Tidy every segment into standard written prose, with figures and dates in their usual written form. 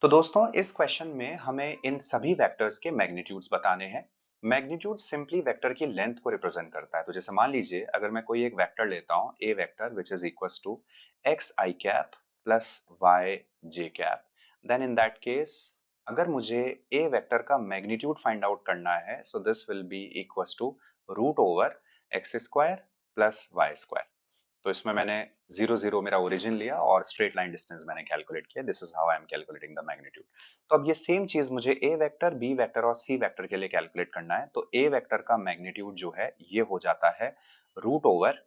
तो दोस्तों इस क्वेश्चन में हमें इन सभी वेक्टर्स के मैग्नीट्यूड्स बताने हैं। मैग्नीट्यूड सिंपली वेक्टर की लेंथ को रिप्रेजेंट करता है। तो जैसे मान लीजिए अगर मैं कोई एक वेक्टर लेता हूं A vector which is equals to x i cap plus y j cap, then in that case अगर मुझे ए वेक्टर का मैग्नीट्यूड फाइंड आउट करना है so this will be equals to root over x square plus y square. तो इसमें मैंने 0 0 मेरा origin लिया और स्ट्रेट लाइन डिस्टेंस मैंने कैलकुलेट किया। This is how I am calculating the magnitude. तो अब ये सेम चीज मुझे ए वेक्टर, बी वेक्टर और सी वेक्टर के लिए कैलकुलेट करना है। तो ए वेक्टर का मैग्नीट्यूड जो है ये हो जाता है रूट ओवर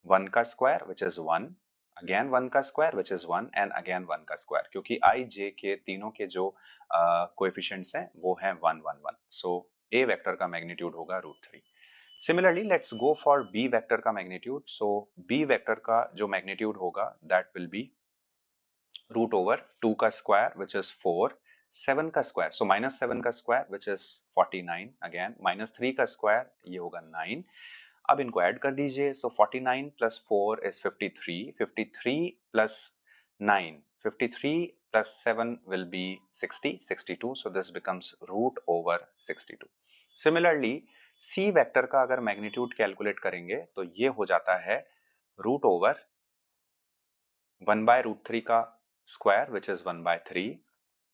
1 का स्क्वायर विच इज 1, अगेन 1 का square which is 1 and again 1 का स्क्वायर, क्योंकि आई जे के तीनों के जो कोएफिशिएंट्स हैं वो हैं 1 1 1। सो ए वेक्टर का मैग्नीट्यूड होगा √3। Similarly, let's go for B vector का magnitude. So B vector का जो magnitude होगा that will be root over 2 का square which is 4, 7 का square, so minus 7 का square which is 49, again minus 3 का square ये होगा 9। अब इनको ऐड कर दीजिए, so 49 plus 4 is 53, 53 plus 9, 53 plus 7 will be 60, 62, so this becomes root over 62। Similarly, C vector का अगर मैग्नीट्यूड कैलकुलेट करेंगे तो ये हो जाता है रूट ओवर 1/√3 का square which is 1/3,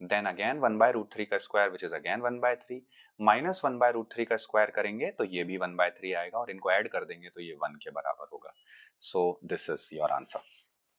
then again 1/√3 का square which is again 1/3, minus 1/√3 का स्क्वायर करेंगे तो ये भी 1/3 आएगा और इनको ऐड कर देंगे तो ये 1 के बराबर होगा। So this is your answer.